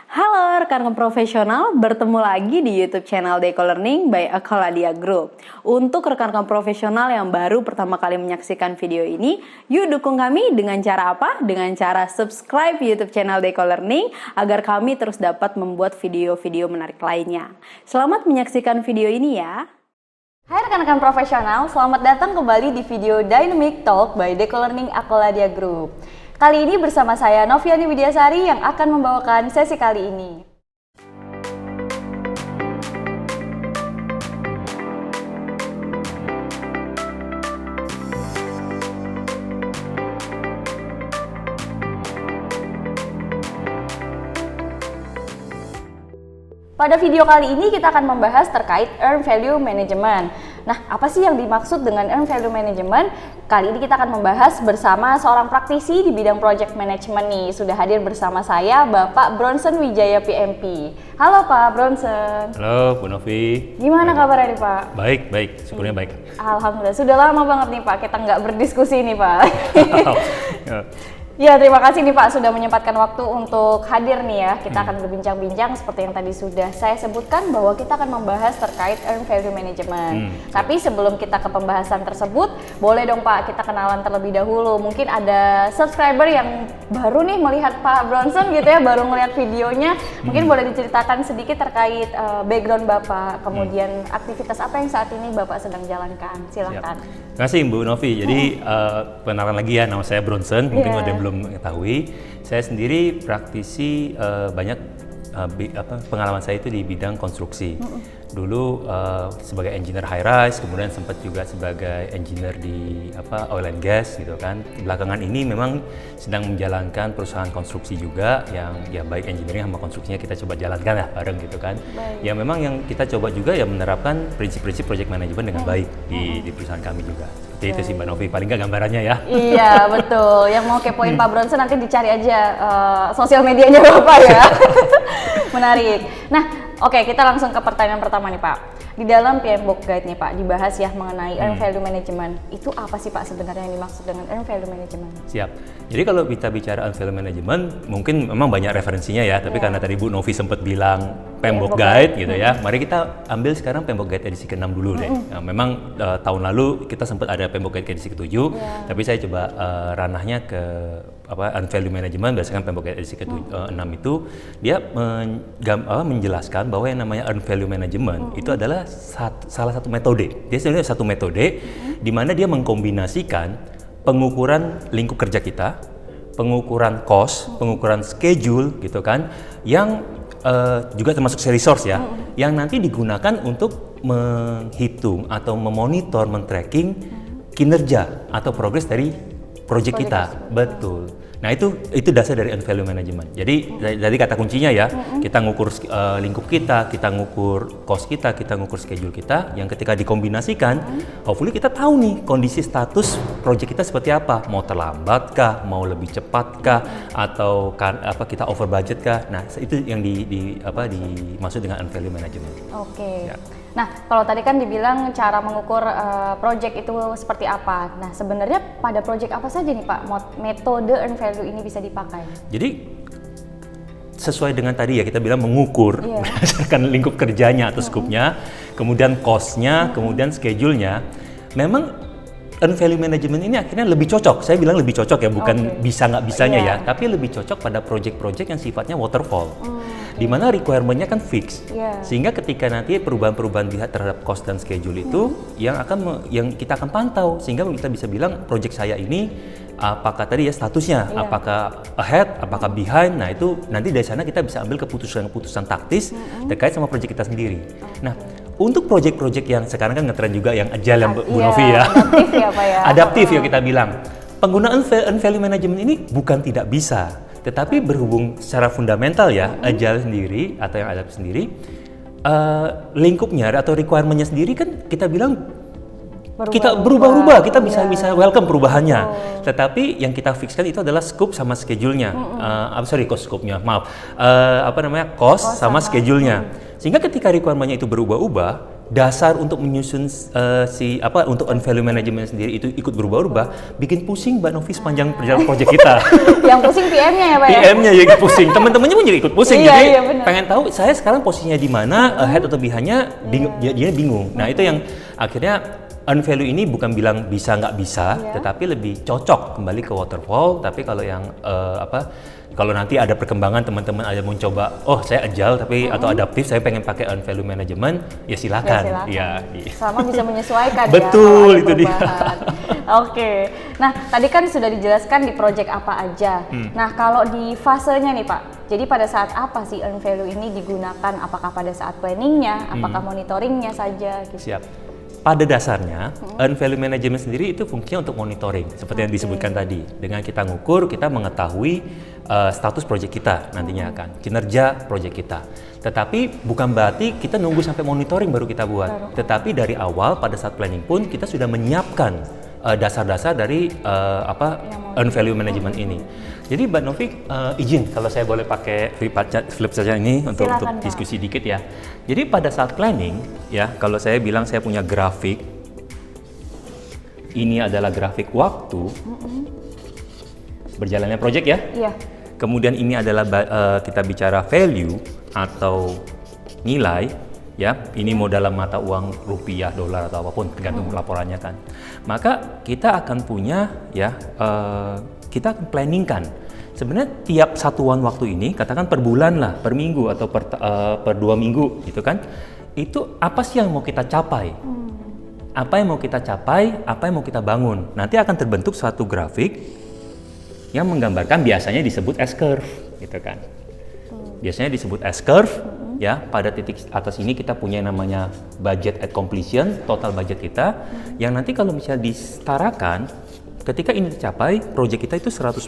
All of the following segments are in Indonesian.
Halo rekan profesional, bertemu lagi di YouTube channel Deco Learning by Akaladia Group. Untuk rekan-rekan profesional yang baru pertama kali menyaksikan video ini, yuk dukung kami dengan cara apa? Dengan cara subscribe YouTube channel Deco Learning agar kami terus dapat membuat video-video menarik lainnya. Selamat menyaksikan video ini ya. Hai rekan-rekan profesional, selamat datang kembali di video Dynamic Talk by Deco Learning Akaladia Group. Kali ini bersama saya Noviani Widyasari yang akan membawakan sesi kali ini. Pada video kali ini kita akan membahas terkait Earn Value Management. Nah, apa sih yang dimaksud dengan Earn Value Management? Kali ini kita akan membahas bersama seorang praktisi di bidang Project Management nih. Sudah hadir bersama saya Bapak Bronson Wijaya PMP. Halo Pak Bronson. Halo Bu Novi. Gimana kabarnya nih Pak? Baik, syukurnya baik. Alhamdulillah, sudah lama banget nih Pak kita nggak berdiskusi nih Pak. Ya, terima kasih nih Pak sudah menyempatkan waktu untuk hadir nih ya. Kita akan berbincang-bincang seperti yang tadi sudah saya sebutkan bahwa kita akan membahas terkait Earn Value Management. Tapi sebelum kita ke pembahasan tersebut, boleh dong Pak kita kenalan terlebih dahulu. Mungkin ada subscriber yang baru nih melihat Pak Bronson gitu ya, baru melihat videonya. Mungkin boleh diceritakan sedikit terkait background Bapak, kemudian aktivitas apa yang saat ini Bapak sedang jalankan. Silahkan. Terima kasih Bu Novi. Jadi kenalan lagi ya, nama saya Bronson. Mungkin ada yang belum mengetahui. Saya sendiri praktisi banyak pengalaman saya itu di bidang konstruksi. Dulu sebagai engineer high rise, kemudian sempat juga sebagai engineer di oil and gas gitu kan. Belakangan ini memang sedang menjalankan perusahaan konstruksi juga yang ya baik engineering sama konstruksinya kita coba jalankan ya bareng gitu kan. Baik. Ya memang yang kita coba juga ya menerapkan prinsip-prinsip project management dengan baik di perusahaan kami juga. Seperti itu sih Mbak Novi, paling nggak gambarannya ya. Iya betul, yang mau kepoin Pak Bronson nanti dicari aja sosial medianya Bapak ya. Menarik. Nah, oke, kita langsung ke pertanyaan pertama nih Pak. Di dalam PMBOK Guide nih Pak, dibahas ya mengenai Earn Value Management. Itu apa sih Pak sebenarnya yang dimaksud dengan Earn Value Management? Siap. Jadi kalau kita bicara Earn Value Management, mungkin memang banyak referensinya ya. Tapi karena tadi Bu Novi sempat bilang PMBOK Guide gitu ya. Mari kita ambil sekarang PMBOK Guide edisi ke-6 dulu deh. Nah, memang tahun lalu kita sempat ada PMBOK Guide edisi ke-7. Tapi saya coba ranahnya ke Earn Value Management berdasarkan PMBOK Guide edisi ke-6 itu. Dia menjelaskan bahwa yang namanya Earn Value Management itu adalah salah satu metode. Dia sebenarnya satu metode di mana dia mengkombinasikan pengukuran lingkup kerja kita, pengukuran cost, pengukuran schedule gitu kan, yang juga termasuk resource ya, yang nanti digunakan untuk menghitung atau memonitor, men-tracking kinerja atau progres dari project kita. Betul. Nah itu dasar dari Earn Value Management. Jadi dari kata kuncinya ya, kita ngukur lingkup kita ngukur cost kita ngukur schedule kita, yang ketika dikombinasikan, hopefully kita tahu nih kondisi status project kita seperti apa, mau terlambat kah, mau lebih cepat kah, atau kita over budget kah. Nah itu yang dimaksud dengan Earn Value Management. Oke. Ya. Nah, kalau tadi kan dibilang cara mengukur project itu seperti apa. Nah, sebenarnya pada project apa saja nih Pak metode Earn Value ini bisa dipakai? Jadi sesuai dengan tadi ya kita bilang mengukur berdasarkan lingkup kerjanya atau scope-nya, kemudian cost-nya, kemudian schedule-nya. Memang Earn Value Management ini akhirnya lebih cocok. Saya bilang lebih cocok ya, bukan bisa nggak bisanya ya, tapi lebih cocok pada project-project yang sifatnya waterfall. Di mana requirement-nya kan fix, sehingga ketika nanti perubahan-perubahan terhadap cost dan schedule itu yang kita akan pantau, sehingga kita bisa bilang project saya ini apakah tadi ya statusnya, apakah ahead, apakah behind. Nah itu nanti dari sana kita bisa ambil keputusan-keputusan taktis terkait sama project kita sendiri. Nah untuk project-project yang sekarang kan ngetren juga yang agile yang Bu Novi ya, adaptif ya Pak ya. Adaptif ya kita bilang. Penggunaan Earn Value Management ini bukan tidak bisa, tetapi berhubung secara fundamental ya, agile sendiri atau yang adaptif sendiri, lingkupnya atau requirement-nya sendiri kan kita bilang kita berubah-ubah, kita bisa welcome perubahannya. Tetapi yang kita fixkan itu adalah scope sama schedule-nya. Cost sama schedule-nya. Sehingga ketika requirement-nya itu berubah-ubah, dasar untuk menyusun untuk earned value management sendiri itu ikut berubah-ubah, bikin pusing Mbak Novi sepanjang perjalanan proyek kita. Yang pusing PM-nya ya Pak ya? PM-nya ya ikut pusing, teman-temannya pun juga ikut pusing. Iya, Jadi iya, benar. pengen tahu saya sekarang posisinya di mana, ahead atau behind-nya, dia bingung. Nah itu yang akhirnya earned value ini bukan bilang bisa nggak bisa, tetapi lebih cocok kembali ke waterfall. Tapi kalau yang kalau nanti ada perkembangan teman-teman ada mau coba, oh saya agile tapi atau adaptif, saya pengen pakai earned value management, ya silakan. Ya, selama bisa menyesuaikan. Betul, ya, itu dia. Oke. Nah, tadi kan sudah dijelaskan di project apa aja. Nah, kalau di fasenya nih Pak, jadi pada saat apa sih earned value ini digunakan? Apakah pada saat planningnya, apakah monitoringnya saja? Gitu? Siap. Pada dasarnya, earned value management sendiri itu fungsinya untuk monitoring, seperti yang disebutkan tadi. Dengan kita ngukur, kita mengetahui status proyek kita nantinya akan, kinerja proyek kita. Tetapi bukan berarti kita nunggu sampai monitoring baru kita buat. Tetapi dari awal pada saat planning pun kita sudah menyiapkan dasar-dasar dari earned value management ini. Jadi Mbak Novi, izin kalau saya boleh pakai flip saja ini untuk diskusi dikit ya. Jadi pada saat planning ya, kalau saya bilang saya punya grafik, ini adalah grafik waktu berjalannya proyek ya. Iya. Kemudian ini adalah kita bicara value atau nilai ya. Ini mau dalam mata uang rupiah, dolar atau apapun tergantung laporannya kan. Maka kita akan punya ya, kita akan planningkan. Sebenarnya tiap satuan waktu ini, katakan per bulan lah, per minggu atau per 2 minggu gitu kan. Itu apa sih yang mau kita capai? Apa yang mau kita capai, apa yang mau kita bangun. Nanti akan terbentuk suatu grafik yang menggambarkan, biasanya disebut S-curve gitu kan. Biasanya disebut S-curve ya. Pada titik atas ini kita punya yang namanya budget at completion, total budget kita, yang nanti kalau misalnya disetarakan, ketika ini tercapai, proyek kita itu 100%.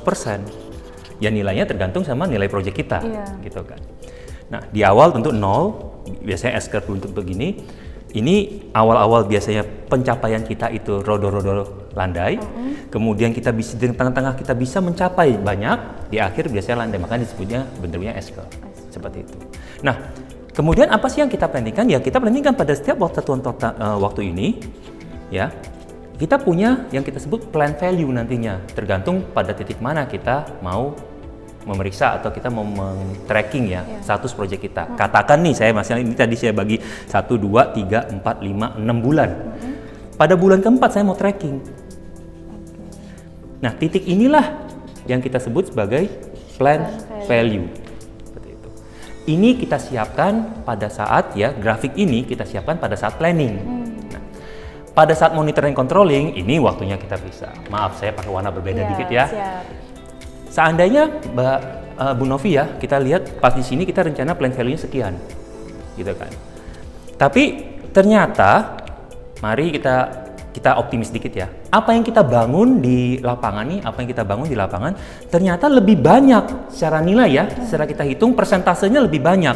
Ya nilainya tergantung sama nilai proyek kita gitu kan. Nah di awal tentu 0, biasanya S-curve untuk begini. Ini awal-awal biasanya pencapaian kita itu rodo-rodo landai, kemudian kita bisa di tengah-tengah kita bisa mencapai banyak, di akhir biasanya landai, makanya disebutnya bentuknya S-curve seperti itu. Nah, kemudian apa sih yang kita planningkan? Ya kita planningkan pada setiap waktu ini, ya kita punya yang kita sebut plan value nantinya, tergantung pada titik mana kita mau memeriksa atau kita mau tracking ya status proyek kita. Katakan nih saya masalah ini tadi saya bagi 1, 2, 3, 4, 5, 6 bulan. Pada bulan keempat saya mau tracking. Nah titik inilah yang kita sebut sebagai plan value. Seperti itu. Ini kita siapkan pada saat ya, grafik ini kita siapkan pada saat planning. Nah, pada saat monitoring controlling ini waktunya kita bisa. Maaf saya pakai warna berbeda dikit ya. Siap. Seandainya Bu Novi ya, kita lihat pas di sini kita rencana plan value-nya sekian, gitu kan. Tapi ternyata, mari kita optimis dikit ya. Apa yang kita bangun di lapangan nih, ternyata lebih banyak secara nilai ya, secara kita hitung persentasenya lebih banyak.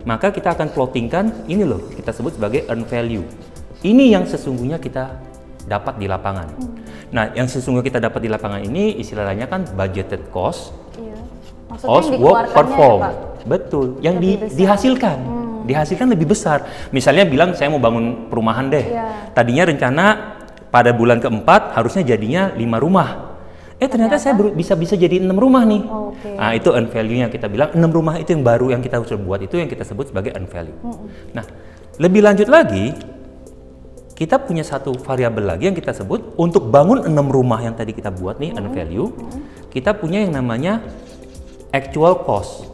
Maka kita akan plottingkan ini loh, kita sebut sebagai earned value. Ini yang sesungguhnya kita dapat di lapangan. Nah, yang sesungguhnya kita dapat di lapangan ini istilah lainnya kan budgeted cost, cost work perform. Ya, betul, yang dihasilkan. Dihasilkan lebih besar. Misalnya bilang saya mau bangun perumahan deh. Tadinya rencana pada bulan keempat harusnya jadinya 5 rumah. Ternyata saya bisa jadi 6 rumah nih. Nah, itu earned value-nya kita bilang 6 rumah itu yang baru yang kita harus buat, itu yang kita sebut sebagai earned value. Nah, lebih lanjut lagi, kita punya satu variabel lagi yang kita sebut untuk bangun 6 rumah yang tadi kita buat nih, earned value. Kita punya yang namanya actual cost.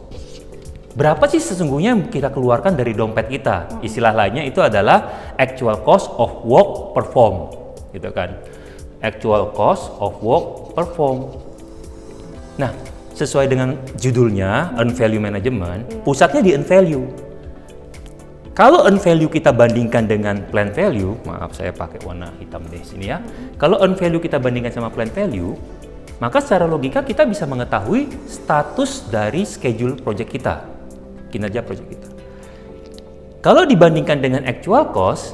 Berapa sih sesungguhnya yang kita keluarkan dari dompet kita? Istilah lainnya itu adalah actual cost of work perform, gitu kan? Actual cost of work perform. Nah, sesuai dengan judulnya earned value management, pusatnya di earned value. Kalau earned value kita bandingkan dengan plan value, maaf saya pakai warna hitam deh sini ya. Kalau earned value kita bandingkan sama plan value, maka secara logika kita bisa mengetahui status dari schedule project kita, kinerja project kita. Kalau dibandingkan dengan actual cost,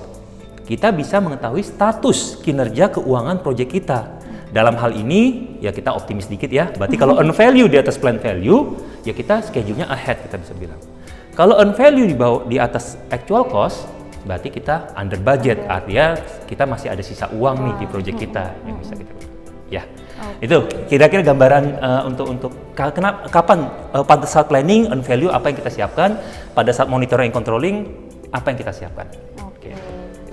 kita bisa mengetahui status kinerja keuangan project kita. Dalam hal ini, ya kita optimis dikit ya. Berarti kalau earned value di atas plan value, ya kita schedule-nya ahead kita bisa bilang. Kalau earned value di atas actual cost, berarti kita under budget, artinya kita masih ada sisa uang nih di project kita yang bisa kita. Ya, itu kira-kira gambaran untuk kapan pada saat planning on value apa yang kita siapkan, pada saat monitoring and controlling apa yang kita siapkan. Oke.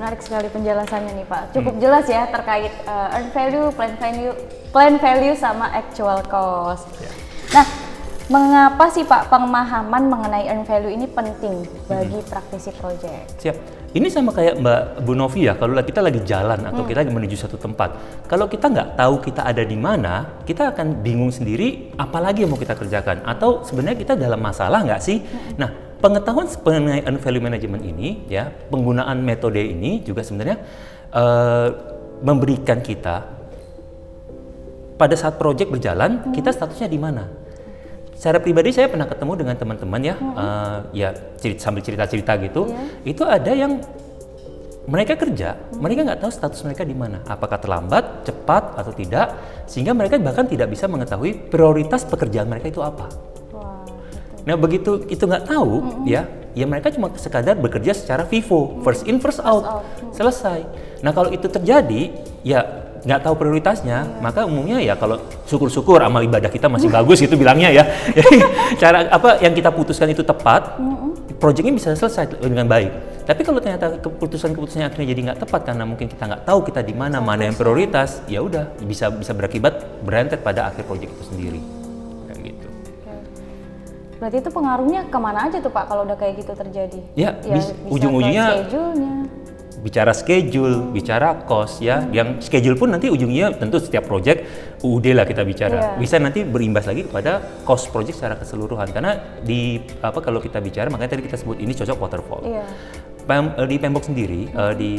Menarik sekali penjelasannya nih Pak. Cukup jelas ya terkait earn value, plan value sama actual cost. Ya. Nah, mengapa sih Pak pemahaman mengenai earn value ini penting bagi praktisi project? Siap. Ini sama kayak Mbak Bu Novi ya, kalau kita lagi jalan atau kita lagi menuju satu tempat, kalau kita nggak tahu kita ada di mana, kita akan bingung sendiri apalagi yang mau kita kerjakan, atau sebenarnya kita dalam masalah nggak sih? Nah, pengetahuan mengenai earn value management ini, ya, penggunaan metode ini juga sebenarnya memberikan kita pada saat project berjalan, kita statusnya di mana. Secara pribadi saya pernah ketemu dengan teman-teman ya, ya sambil cerita-cerita gitu. Itu ada yang mereka kerja, mereka nggak tahu status mereka di mana, apakah terlambat, cepat atau tidak, sehingga mereka bahkan tidak bisa mengetahui prioritas pekerjaan mereka itu apa. Nah begitu itu nggak tahu, ya mereka cuma sekadar bekerja secara FIFO, first in first out, selesai. Nah kalau itu terjadi, ya nggak tahu prioritasnya, maka umumnya ya kalau syukur-syukur amal ibadah kita masih bagus gitu bilangnya ya. Cara apa yang kita putuskan itu tepat, proyeknya bisa selesai dengan baik. Tapi kalau ternyata keputusan-keputusannya akhirnya jadi nggak tepat karena mungkin kita nggak tahu kita di mana yang prioritas, ya udah bisa berakibat berentet pada akhir proyek itu sendiri. Kayak gitu. Berarti itu pengaruhnya kemana aja tuh Pak kalau udah kayak gitu terjadi? Ya, bisa ujung-ujungnya bicara schedule, bicara cost ya. Yang schedule pun nanti ujungnya tentu setiap project UUD lah kita bicara. Bisa nanti berimbas lagi kepada cost project secara keseluruhan. Karena di kalau kita bicara, makanya tadi kita sebut ini cocok waterfall. Di PMBOK sendiri di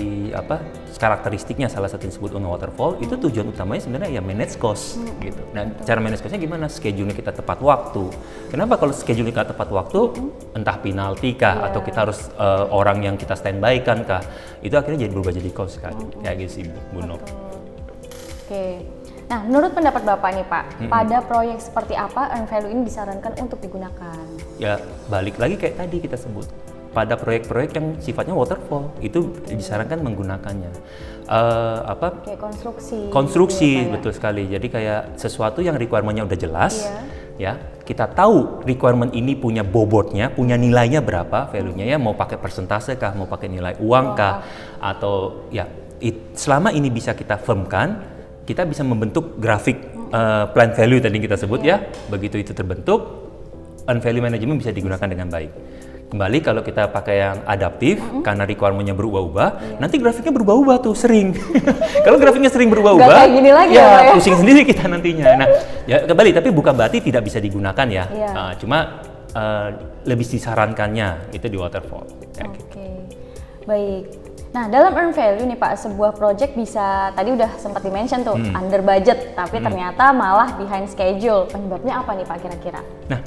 karakteristiknya salah satu yang disebut waterfall itu tujuan utamanya sebenarnya ya manage cost gitu. Nah, cara manage costnya gimana? Schedule-nya kita tepat waktu. Kenapa kalau schedule kita tepat waktu, entah penalti kah atau kita harus orang yang kita standby kan kah, itu akhirnya jadi berubah jadi cost kan. Kayak gitu sih Bu Nov. Oke. Nah, menurut pendapat Bapak nih Pak, pada proyek seperti apa earn value ini disarankan untuk digunakan? Ya, balik lagi kayak tadi kita sebut. Pada proyek-proyek yang sifatnya waterfall itu disarankan menggunakannya. Kayak konstruksi betul sekali. Jadi kayak sesuatu yang requirement-nya udah jelas, ya kita tahu requirement ini punya bobotnya, punya nilainya berapa, value-nya ya mau pakai persentase kah, mau pakai nilai uang kah, atau ya selama ini bisa kita firmkan, kita bisa membentuk grafik plan value tadi kita sebut ya. Begitu itu terbentuk, earn value management bisa digunakan dengan baik. Kembali kalau kita pakai yang adaptif, karena requirement-nya berubah-ubah, nanti grafiknya berubah-ubah tuh sering. Kalau grafiknya sering berubah-ubah, gini lagi ya pusing sendiri kita nantinya. Nah, ya kembali, tapi bukan berarti tidak bisa digunakan ya. Cuma lebih disarankannya itu di waterfall. Oke, baik. Nah, dalam earn value nih Pak, sebuah project bisa, tadi udah sempat di-mention tuh, under budget, tapi ternyata malah behind schedule. Penyebabnya apa nih Pak kira-kira? Nah,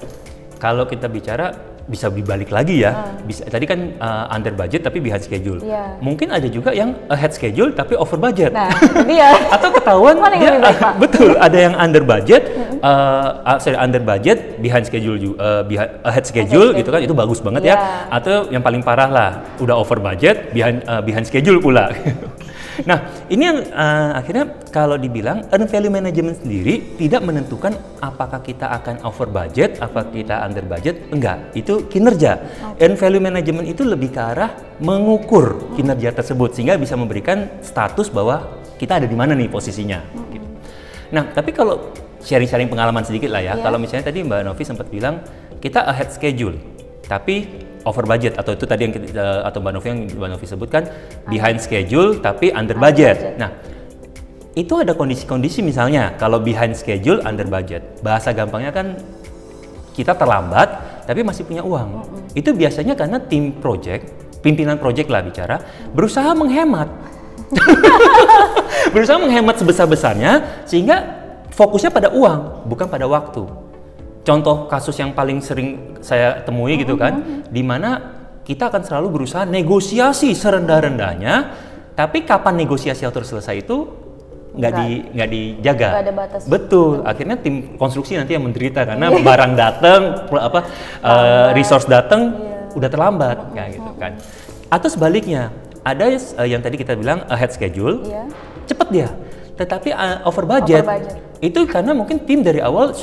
kalau kita bicara bisa dibalik lagi ya. Bisa tadi kan under budget tapi behind schedule. Mungkin ada juga yang ahead schedule tapi over budget. Nah, dia. Atau ketahuan dia betul ada yang under budget, under budget behind schedule ahead schedule gitu kan, itu bagus banget ya. Atau yang paling parah lah, udah over budget behind schedule pula. Nah, ini yang akhirnya kalau dibilang earn value management sendiri tidak menentukan apakah kita akan over budget, apa kita under budget, enggak. Itu kinerja. Earn value management itu lebih ke arah mengukur kinerja tersebut sehingga bisa memberikan status bahwa kita ada di mana nih posisinya. Gitu. Nah, tapi kalau sharing-sharing pengalaman sedikit lah ya. Kalau misalnya tadi Mbak Novi sempat bilang kita ahead schedule, tapi over budget, atau itu tadi yang atau Mbak Novi sebutkan behind schedule tapi under budget. Nah, itu ada kondisi-kondisi misalnya kalau behind schedule under budget. Bahasa gampangnya kan kita terlambat tapi masih punya uang. Itu biasanya karena tim project, pimpinan project lah bicara, berusaha menghemat. Berusaha menghemat sebesar-besarnya sehingga fokusnya pada uang, bukan pada waktu. Contoh kasus yang paling sering saya temui gitu kan, di mana kita akan selalu berusaha negosiasi serendah-rendahnya, tapi kapan negosiasi harus selesai itu nggak dijaga. Nggak ada batas. Betul. Akhirnya tim konstruksi nanti yang menderita karena barang datang, resource datang, udah terlambat, kayak gitu kan. Atau sebaliknya, ada yang tadi kita bilang ahead schedule, cepat dia, tetapi over budget. Itu karena mungkin tim dari awal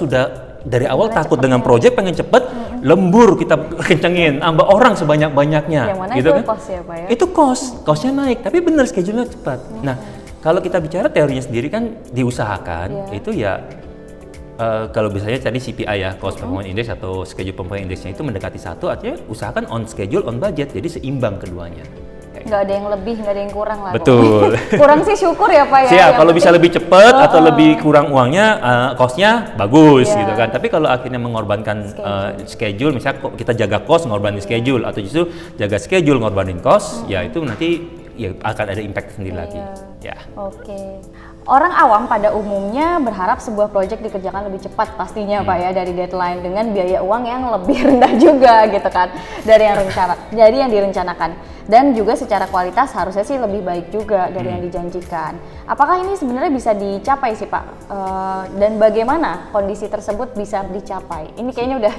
takut dengan project, pengen cepet, lembur kita kencengin, tambah orang sebanyak-banyaknya. Yang mana gitu itu kan? cost ya Pak ya? Itu cost-nya naik, tapi benar schedule-nya cepat. Nah, kalau kita bicara teorinya sendiri kan diusahakan, itu ya kalau misalnya tadi CPI ya, Cost Performance Index atau Schedule Performance Index-nya itu mendekati 1, artinya usahakan on schedule, on budget, jadi seimbang keduanya. Nggak ada yang lebih, nggak ada yang kurang lah. Betul. Kurang sih syukur ya Pak ya. Siap, kalau bisa lebih cepat atau lebih kurang uangnya, cost-nya bagus gitu kan. Tapi kalau akhirnya mengorbankan schedule, misalnya kita jaga cost ngorbanin schedule, atau justru jaga schedule ngorbanin cost, ya itu nanti ya akan ada impact sendiri lagi. Ya. Oke. Orang awam pada umumnya berharap sebuah proyek dikerjakan lebih cepat pastinya Pak ya, dari deadline dengan biaya uang yang lebih rendah juga gitu kan dari yang direncanakan, dan juga secara kualitas harusnya sih lebih baik juga dari yang dijanjikan. Apakah ini sebenarnya bisa dicapai sih Pak? Dan bagaimana kondisi tersebut bisa dicapai? Ini kayaknya udah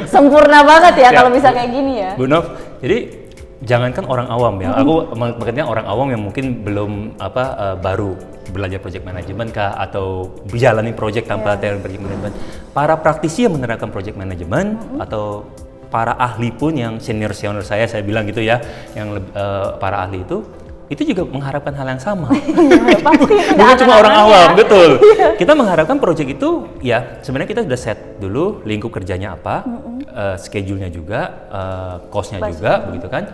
sempurna banget ya kalau bisa kayak gini ya. Bu Nov, jadi jangankan orang awam ya, aku maksudnya orang awam yang mungkin belum baru belajar project management kah, atau menjalani project tanpa teori project management. Para praktisi yang menerapkan project management atau para ahli pun yang senior saya bilang gitu ya, yang para ahli itu juga mengharapkan hal yang sama. Bukan cuma orang awam, betul. Kita mengharapkan project itu ya sebenarnya kita sudah set dulu lingkup kerjanya apa, schedule-nya juga, cost-nya juga, begitu kan.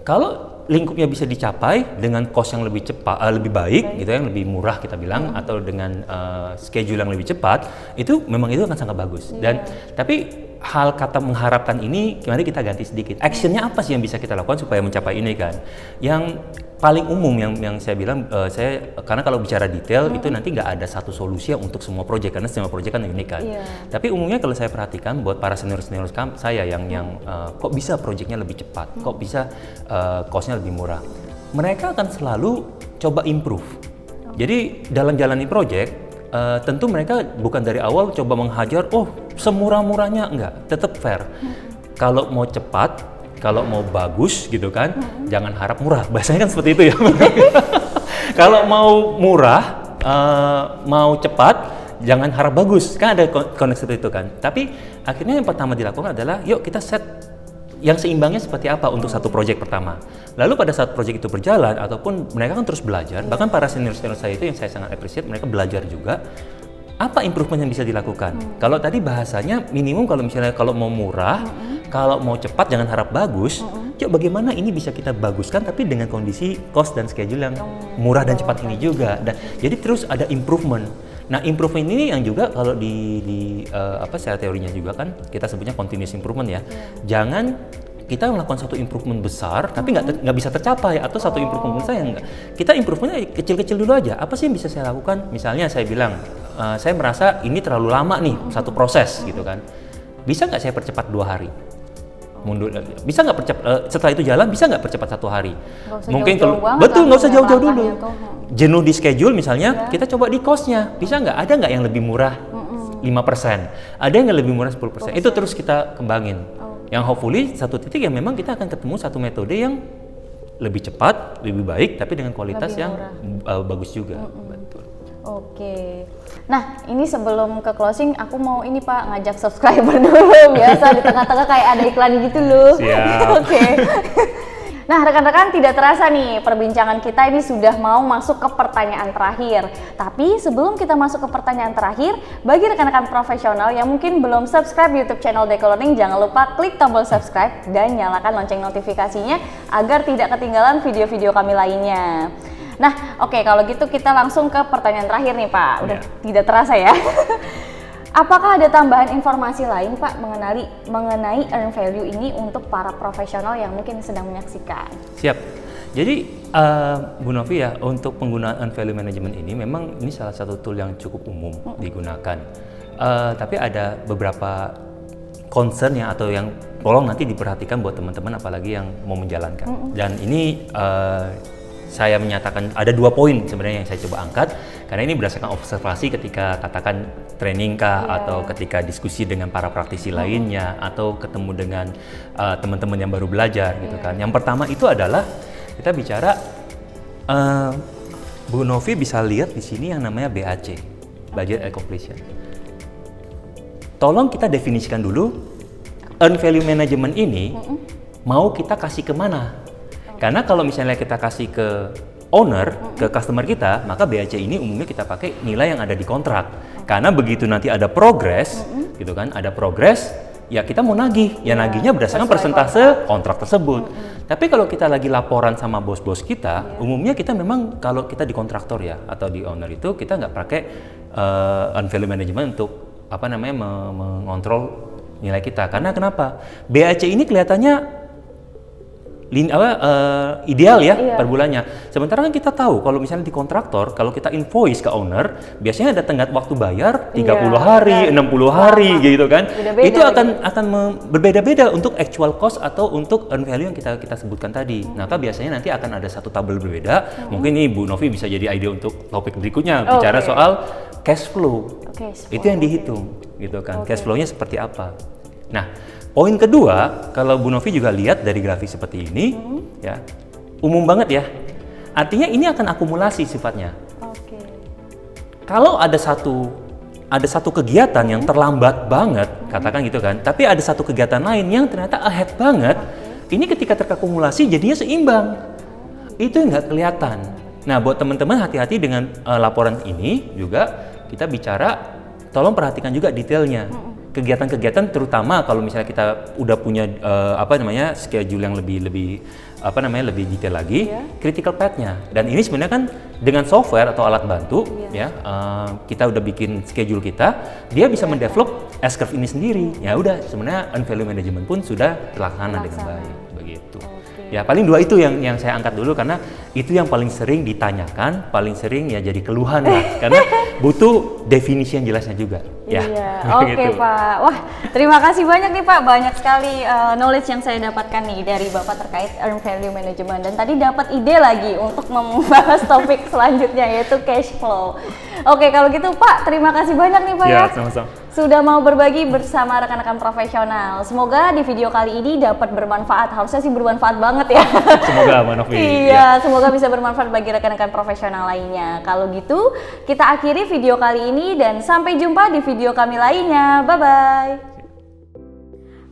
Kalau lingkupnya bisa dicapai dengan cost yang lebih cepat, lebih baik, gitu, yang lebih murah kita bilang, atau dengan schedule yang lebih cepat, itu memang itu akan sangat bagus. Dan tapi hal kata mengharapkan ini, mari kita ganti sedikit. Actionnya apa sih yang bisa kita lakukan supaya mencapai ini kan? Yang paling umum yang saya bilang, karena kalau bicara detail itu nanti nggak ada satu solusi untuk semua proyek, karena semua proyek kan unik kan. Tapi umumnya kalau saya perhatikan buat para senior saya yang kok bisa proyeknya lebih cepat, kok bisa cost-nya lebih murah, mereka akan selalu coba improve. Jadi dalam jalani proyek, tentu mereka bukan dari awal coba menghajar, semurah-murahnya, enggak, tetap fair. Kalau mau cepat, kalau mau bagus gitu kan, jangan harap murah. Bahasanya kan seperti itu ya. Kalau mau murah, mau cepat, jangan harap bagus. Kan ada koneksi seperti itu kan. Tapi akhirnya yang pertama dilakukan adalah, yuk kita set yang seimbangnya seperti apa untuk satu proyek pertama. Lalu pada saat proyek itu berjalan, ataupun mereka kan terus belajar, bahkan para senior saya itu yang saya sangat appreciate, mereka belajar juga apa improvement yang bisa dilakukan. Kalau tadi bahasanya minimum, kalau misalnya kalau mau murah, kalau mau cepat jangan harap bagus. Yuk bagaimana ini bisa kita baguskan tapi dengan kondisi cost dan schedule yang murah dan cepat ini juga. Dan jadi terus ada improvement. Nah, improvement ini yang juga kalau secara teorinya juga kan kita sebutnya continuous improvement ya. Jangan kita melakukan satu improvement besar tapi nggak bisa tercapai, atau satu improvement besar yang kita improvementnya kecil-kecil dulu aja. Apa sih yang bisa saya lakukan? Misalnya saya bilang, saya merasa ini terlalu lama nih satu proses gitu kan. Bisa nggak saya percepat 2 hari? Mundur, bisa nggak setelah itu jalan, bisa nggak percepat 1 hari? Mungkin kalau betul nggak usah jauh-jauh dulu. Jenuh di schedule misalnya, kita coba di cost-nya. Bisa nggak? Ada nggak yang lebih murah 5%? Ada yang lebih murah 10%? Itu terus kita kembangin. Yang hopefully satu titik yang memang kita akan ketemu satu metode yang lebih cepat, lebih baik, tapi dengan kualitas yang bagus juga. Betul. Oke. Nah, ini sebelum ke closing, aku mau ini Pak, ngajak subscriber dulu. Biasa di tengah-tengah kayak ada iklan gitu loh. Siap. Oke. Nah, rekan-rekan, tidak terasa nih perbincangan kita ini sudah mau masuk ke pertanyaan terakhir. Tapi sebelum kita masuk ke pertanyaan terakhir, bagi rekan-rekan profesional yang mungkin belum subscribe YouTube channel Deco Learning, jangan lupa klik tombol subscribe dan nyalakan lonceng notifikasinya agar tidak ketinggalan video-video kami lainnya. Nah, oke, kalau gitu kita langsung ke pertanyaan terakhir nih Pak. Udah tidak terasa ya. Apakah ada tambahan informasi lain Pak mengenai earn value ini untuk para profesional yang mungkin sedang menyaksikan? Siap. Jadi Bu Novi ya, untuk penggunaan earn value management ini memang ini salah satu tool yang cukup umum digunakan. Tapi ada beberapa concern ya, atau yang tolong nanti diperhatikan buat teman-teman apalagi yang mau menjalankan. Dan ini saya menyatakan ada 2 poin sebenarnya yang saya coba angkat. Karena ini berdasarkan observasi ketika katakan training kah, atau ketika diskusi dengan para praktisi lainnya, atau ketemu dengan teman-teman yang baru belajar gitu kan. Yang pertama itu adalah kita bicara Bu Novi bisa lihat di sini yang namanya BAC, Budget Accomplishment. Tolong kita definisikan dulu earn value management ini mau kita kasih kemana? Karena kalau misalnya kita kasih ke owner, ke customer kita, maka BAC ini umumnya kita pakai nilai yang ada di kontrak. Karena begitu nanti ada progress, gitu kan, ada progress, ya kita mau nagih, ya nagihnya berdasarkan persentase kontrak tersebut. Tapi kalau kita lagi laporan sama bos-bos kita, umumnya kita memang kalau kita di kontraktor ya atau di owner itu kita nggak pakai earn value management untuk mengontrol nilai kita. Karena kenapa? BAC ini kelihatannya ideal ya per bulannya. Sementara kan kita tahu kalau misalnya di kontraktor, kalau kita invoice ke owner, biasanya ada tenggat waktu bayar 30 hari, 60 hari gitu kan. Beda-beda Itu akan berbeda-beda untuk actual cost atau untuk earn value yang kita sebutkan tadi. Maka biasanya nanti akan ada satu tabel berbeda. Mungkin nih Bu Novi bisa jadi ide untuk topik berikutnya bicara soal cash flow. Itu yang dihitung gitu kan. Cash flow-nya seperti apa. Nah, poin kedua, kalau Bu Novi juga lihat dari grafik seperti ini, ya, umum banget ya. Artinya ini akan akumulasi sifatnya. Kalau ada satu kegiatan yang terlambat banget, katakan gitu kan, tapi ada satu kegiatan lain yang ternyata ahead banget, ini ketika terakumulasi jadinya seimbang. Itu nggak kelihatan. Nah, buat teman-teman hati-hati dengan laporan ini juga kita bicara, tolong perhatikan juga detailnya. Kegiatan-kegiatan terutama kalau misalnya kita udah punya schedule yang lebih detail lagi, critical path-nya. Dan ini sebenarnya kan dengan software atau alat bantu kita udah bikin schedule kita, dia bisa mendevelop S-curve ini sendiri. Ya udah, sebenarnya earn value management pun sudah terlaksana dengan baik begitu. Ya paling dua itu yang saya angkat dulu karena itu yang paling sering ditanyakan, paling sering ya jadi keluhan lah karena butuh definisi yang jelasnya juga. Ya. Oke Pak. Wah, terima kasih banyak nih Pak. Banyak sekali knowledge yang saya dapatkan nih dari Bapak terkait earn value management, dan tadi dapat ide lagi untuk membahas topik selanjutnya yaitu cash flow. Oke, kalau gitu Pak, terima kasih banyak nih Pak ya. Sama-sama. Sudah mau berbagi bersama rekan-rekan profesional. Semoga di video kali ini dapat bermanfaat. Harusnya sih bermanfaat banget ya. Semoga Mbak Novi. Iya, semoga bisa bermanfaat bagi rekan-rekan profesional lainnya. Kalau gitu, kita akhiri video kali ini dan sampai jumpa di video kami lainnya. Bye-bye.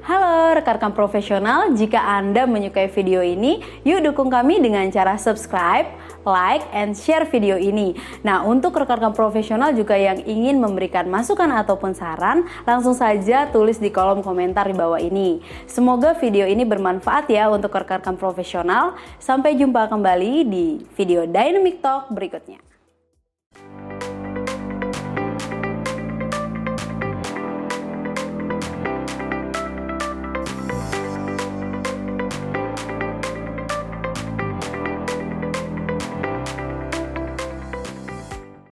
Halo rekan-rekan profesional, jika Anda menyukai video ini, yuk dukung kami dengan cara subscribe, like, and share video ini. Nah, untuk rekan-rekan profesional juga yang ingin memberikan masukan ataupun saran, langsung saja tulis di kolom komentar di bawah ini. Semoga video ini bermanfaat ya untuk rekan-rekan profesional. Sampai jumpa kembali di video Dynamic Talk berikutnya.